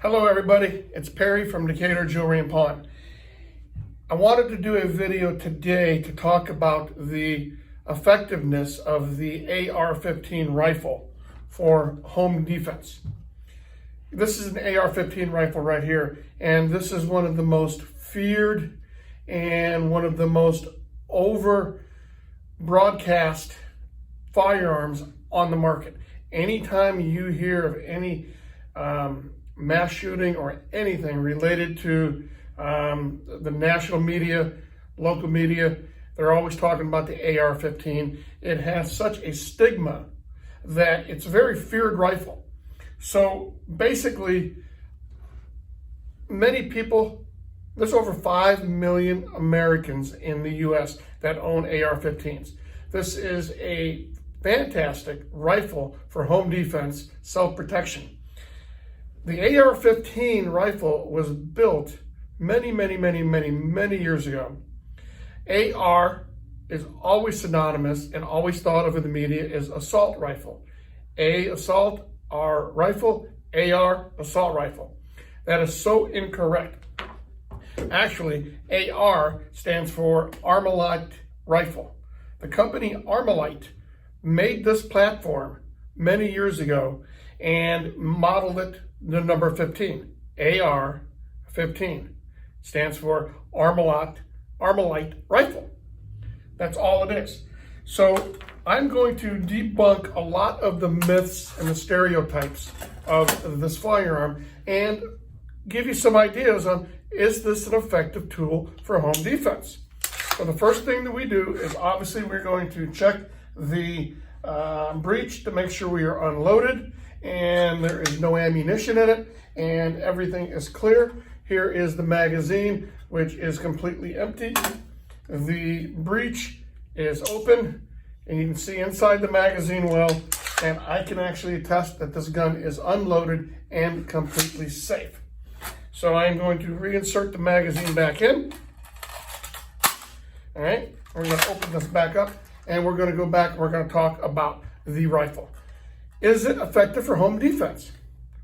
Hello everybody, it's Perry from Decatur Jewelry and Pawn. I wanted to do a video today to talk about the effectiveness of the AR-15 rifle for home defense. This is an AR-15 rifle right here, and this is one of the most feared and one of the most over broadcast firearms on the market. Anytime you hear of any mass shooting or anything related to the national media, local media, they're always talking about the AR-15. It has such a stigma that it's a very feared rifle. So basically, many people, there's over 5 million Americans in the US that own AR-15s. This is a fantastic rifle for home defense, self-protection. The AR-15 rifle was built many years ago. AR is always synonymous and always thought of in the media as assault rifle. Assault, R rifle, AR, assault rifle. That is so incorrect. Actually, AR stands for Armalite rifle. The company Armalite made this platform many years ago and modeled it the number 15. AR-15 stands for Armalite rifle. That's all it is. So I'm going to debunk a lot of the myths and the stereotypes of this firearm and give you some ideas on, is this an effective tool for home defense? So the first thing that we do is obviously we're going to check the breech to make sure we are unloaded and there is no ammunition in it and everything is clear. Here is the magazine, which is completely empty. The breech is open and you can see inside the magazine well, and I can actually attest that this gun is unloaded and completely safe. So I'm going to reinsert the magazine back in. All right, we're going to open this back up and we're going to go back and we're going to talk about the rifle. Is it effective for home defense?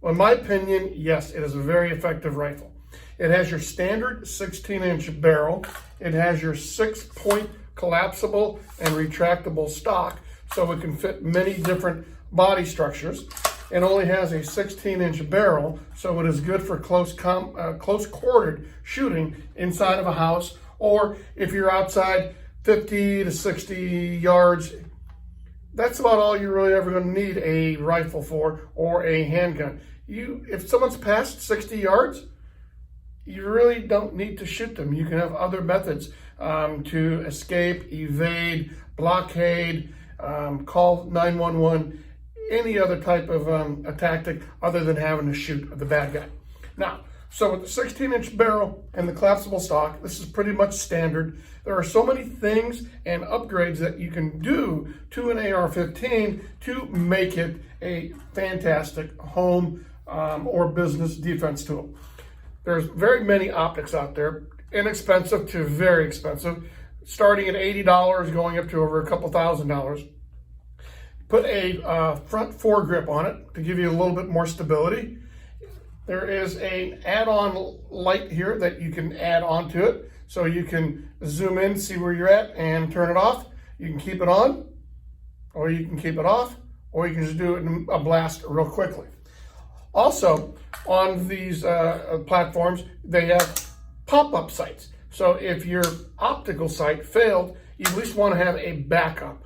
Well, in my opinion, yes, it is a very effective rifle. It has your standard 16-inch barrel. It has your 6-point collapsible and retractable stock, so it can fit many different body structures. It only has a 16-inch barrel, so it is good for close quartered shooting inside of a house, or if you're outside 50 to 60 yards. That's about all you're really ever going to need a rifle for, or a handgun. If someone's past 60 yards, you really don't need to shoot them. You can have other methods to escape, evade, blockade, call 911, any other type of a tactic other than having to shoot the bad guy. Now, so with the 16-inch barrel and the collapsible stock, this is pretty much standard. There are so many things and upgrades that you can do to an AR-15 to make it a fantastic home or business defense tool. There's very many optics out there, inexpensive to very expensive, starting at $80, going up to over a couple $1,000s. Put a front foregrip on it to give you a little bit more stability. There is an add-on light here that you can add onto it, so you can zoom in, see where you're at, and turn it off. You can keep it on, or you can keep it off, or you can just do it in a blast real quickly. Also, on these platforms, they have pop-up sights. So if your optical sight failed, you at least want to have a backup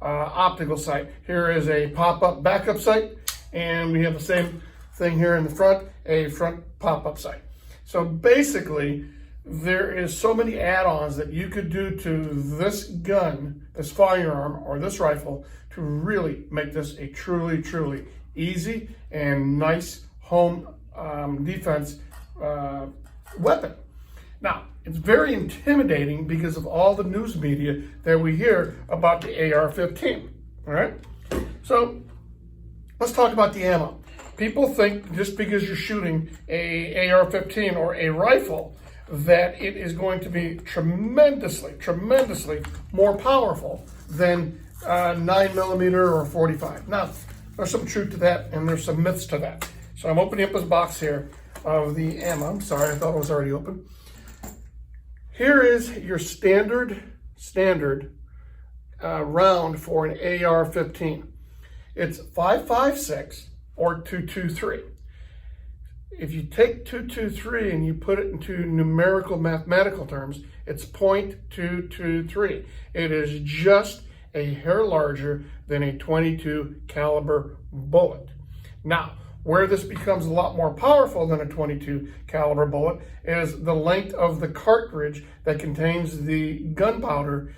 optical sight. Here is a pop-up backup sight, and we have the same thing here in the front, a front pop-up sight. So basically, there is so many add-ons that you could do to this gun, this firearm, or this rifle to really make this a truly easy and nice home defense weapon. Now, it's very intimidating because of all the news media that we hear about the AR-15, all right? So let's talk about the ammo. People think just because you're shooting a AR-15 or a rifle that it is going to be tremendously more powerful than 9mm or 45. Now, there's some truth to that and there's some myths to that. So I'm opening up this box here. of the ammo. I'm sorry, I thought it was already open. Here is your standard round for an AR-15. It's 5.56 or 2.23. If you take 2.23 and you put it into numerical mathematical terms, it's 0.223. It is just a hair larger than a .22 caliber bullet. Now, where this becomes a lot more powerful than a .22 caliber bullet is the length of the cartridge that contains the gunpowder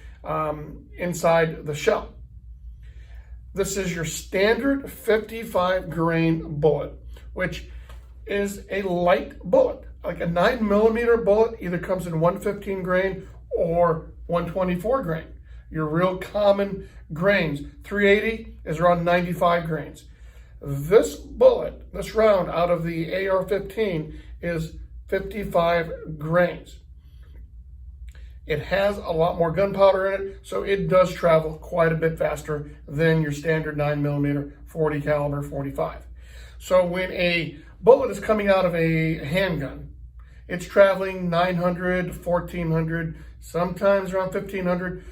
inside the shell. This is your standard 55 grain bullet, which is a light bullet. Like a 9mm bullet either comes in 115 grain or 124 grain. Your real common grains. 380 is around 95 grains. This bullet, this round out of the AR-15 is 55 grains. It has a lot more gunpowder in it, so it does travel quite a bit faster than your standard 9mm 40 caliber 45. So when a bullet is coming out of a handgun, it's traveling 900, 1400, sometimes around 1500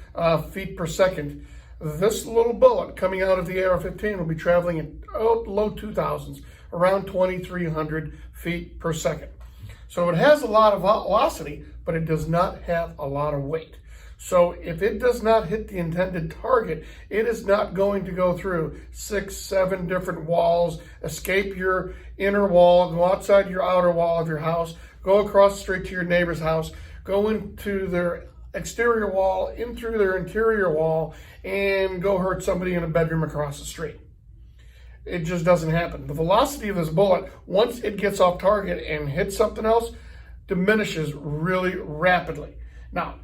feet per second. This little bullet coming out of the AR-15 will be traveling at low 2000s, around 2300 feet per second. So it has a lot of velocity, but it does not have a lot of weight. So if it does not hit the intended target, it is not going to go through 6, 7 different walls, escape your inner wall, go outside your outer wall of your house, go across the street to your neighbor's house, go into their exterior wall, in through their interior wall, and go hurt somebody in a bedroom across the street. It just doesn't happen. The velocity of this bullet, once it gets off target and hits something else, diminishes really rapidly. Now,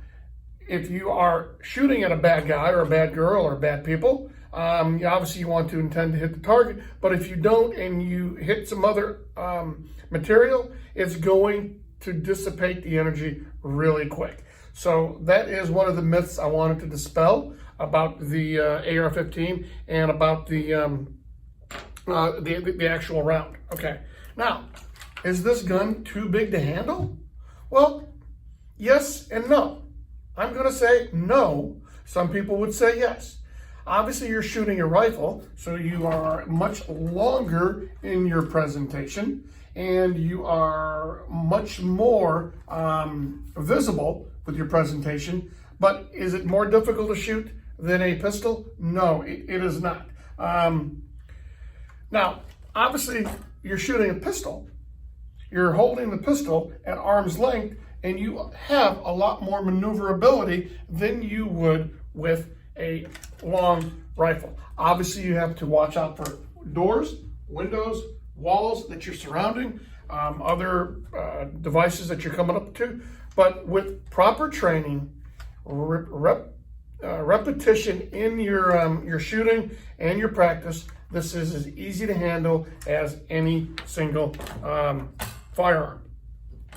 if you are shooting at a bad guy or a bad girl or bad people, obviously you want to intend to hit the target, but if you don't and you hit some other material, it's going to dissipate the energy really quick. So that is one of the myths I wanted to dispel about the AR-15 and about the actual round. Okay, now, is this gun too big to handle? Well, yes and no. I'm going to say no. Some people would say yes. Obviously, you're shooting a rifle, so you are much longer in your presentation, and you are much more visible with your presentation. But is it more difficult to shoot than a pistol? No, it is not. Now, obviously, you're shooting a pistol. You're holding the pistol at arm's length, and you have a lot more maneuverability than you would with a long rifle. Obviously, you have to watch out for doors, windows, walls that you're surrounding, other devices that you're coming up to. But with proper training, repetition in your shooting and your practice, this is as easy to handle as any single firearm,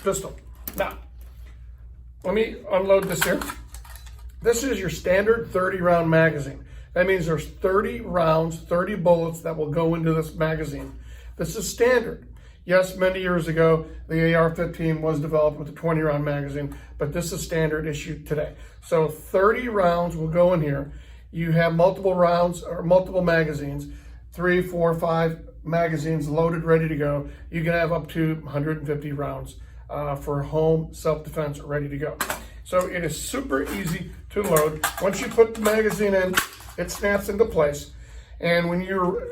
pistol. Now, let me unload this here. This is your standard 30-round magazine. That means there's 30 rounds, 30 bullets that will go into this magazine. This is standard. Yes, many years ago, the AR-15 was developed with a 20-round magazine, but this is standard issue today. So 30 rounds will go in here. You have multiple rounds or multiple magazines, 3, 4, 5 magazines loaded, ready to go. You can have up to 150 rounds for home self-defense ready to go. So it is super easy to load. Once you put the magazine in, it snaps into place. And when you're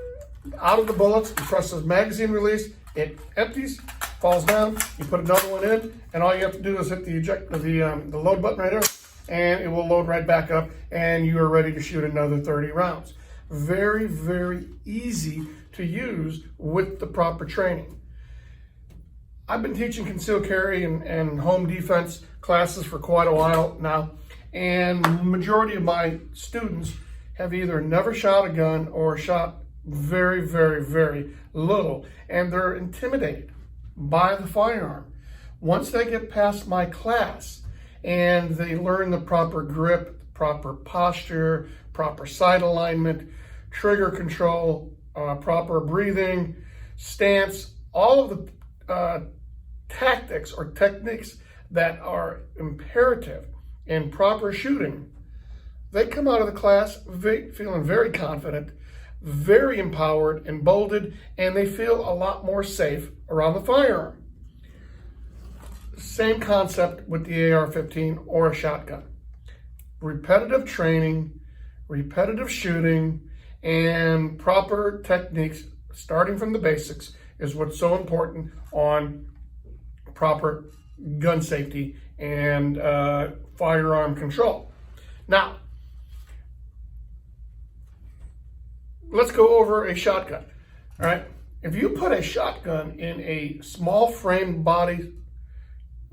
out of the bullets, you press this magazine release, it empties, falls down, you put another one in, and all you have to do is hit the load button right there, and it will load right back up, and you are ready to shoot another 30 rounds. Very, very easy to use with the proper training. I've been teaching concealed carry and home defense classes for quite a while now, and majority of my students have either never shot a gun or shot very, very, very little, and they're intimidated by the firearm. Once they get past my class and they learn the proper grip, proper posture, proper sight alignment, trigger control, proper breathing, stance, all of the tactics or techniques that are imperative in proper shooting, they come out of the class feeling very confident, very empowered, emboldened, and they feel a lot more safe around the firearm. Same concept with the AR-15 or a shotgun. Repetitive training, repetitive shooting, and proper techniques, starting from the basics, is what's so important on proper gun safety and firearm control. Now, let's go over a shotgun. All right, if you put a shotgun in a small frame body,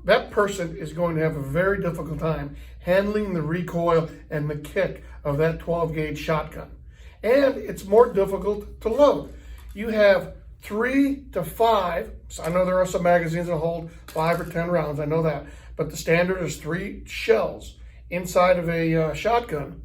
that person is going to have a very difficult time handling the recoil and the kick of that 12 gauge shotgun. And it's more difficult to load. You have 3 to 5, so I know there are some magazines that hold 5 or 10 rounds, I know that, but the standard is 3 shells inside of a shotgun.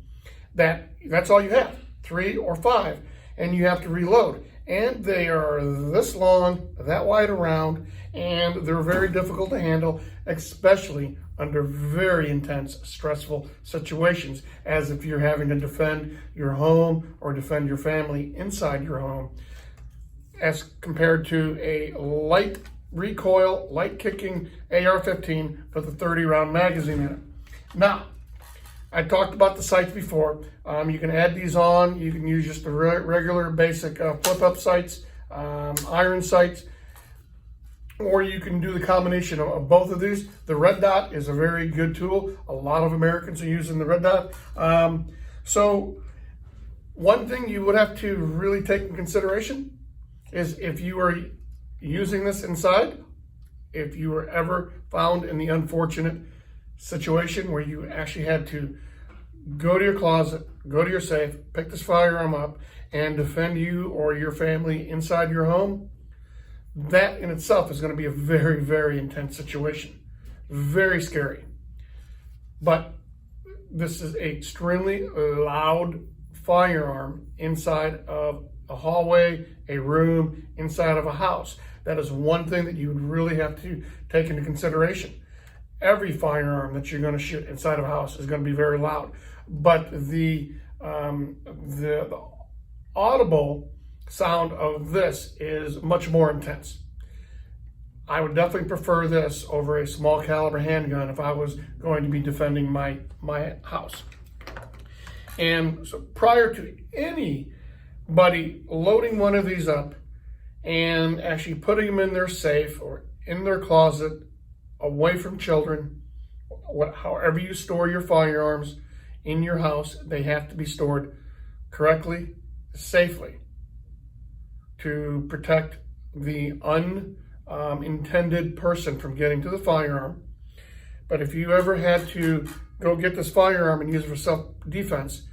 That's all you have, 3 or 5, and you have to reload. And they are this long, that wide around, and they're very difficult to handle, especially under very intense, stressful situations, as if you're having to defend your home or defend your family inside your home, as compared to a light recoil, light kicking AR-15 with a 30-round magazine in it. Now, I talked about the sights before. You can add these on. You can use just the regular basic flip-up sights, iron sights, or you can do the combination of both of these. The red dot is a very good tool. A lot of Americans are using the red dot. So one thing you would have to really take in consideration is if you are using this inside, if you were ever found in the unfortunate situation where you actually had to go to your closet, go to your safe, pick this firearm up, and defend you or your family inside your home, that in itself is going to be a very, very intense situation. Very scary. But this is an extremely loud firearm inside of a hallway, a room, inside of a house. That is one thing that you would really have to take into consideration. Every firearm that you're going to shoot inside of a house is going to be very loud, but the audible sound of this is much more intense. I would definitely prefer this over a small caliber handgun if I was going to be defending my house. And so prior to anybody loading one of these up and actually putting them in their safe or in their closet, away from children, however you store your firearms in your house, they have to be stored correctly, safely, to protect the unintended person from getting to the firearm. But if you ever had to go get this firearm and use it for self-defense,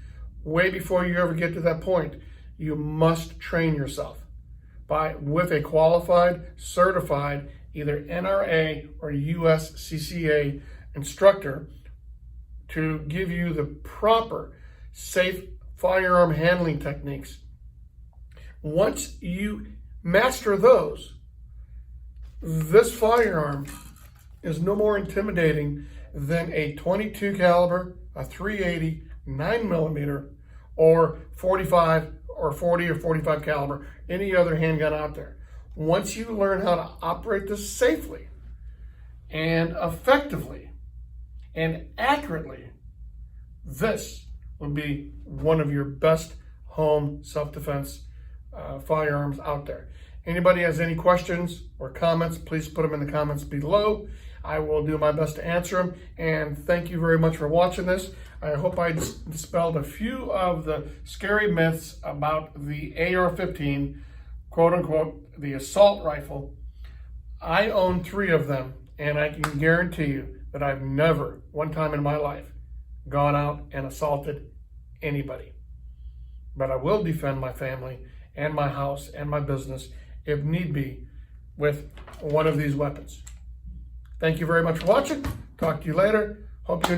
way before you ever get to that point, you must train yourself with a qualified, certified, either NRA or USCCA instructor to give you the proper safe firearm handling techniques. Once you master those, this firearm is no more intimidating than a .22 caliber, a .380, 9mm, or 45 or 40 or 45 caliber, any other handgun out there. Once you learn how to operate this safely and effectively and accurately, this will be one of your best home self-defense firearms out there. Anybody has any questions or comments, please put them in the comments below. I will do my best to answer them. And thank you very much for watching this. I hope I dispelled a few of the scary myths about the AR-15, quote unquote, the assault rifle. I own 3 of them, and I can guarantee you that I've never, one time in my life, gone out and assaulted anybody. But I will defend my family and my house and my business, if need be, with one of these weapons. Thank you very much for watching. Talk to you later. Hope you